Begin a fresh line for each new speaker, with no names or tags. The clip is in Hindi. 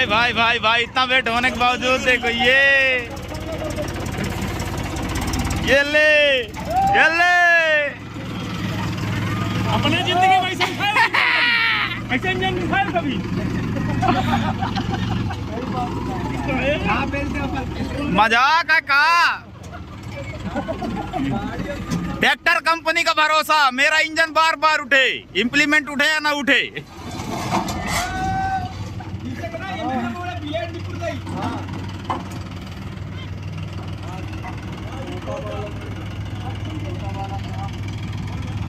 भाई भाई भाई भाई इतना वेट होने के बावजूद देखो ये ले
अपने जिंदगी में ऐसे ऐसे इंजन खाए कभी
मजाक है का। ट्रैक्टर कंपनी का भरोसा, मेरा इंजन बार बार उठे, इंप्लीमेंट उठे या ना उठे।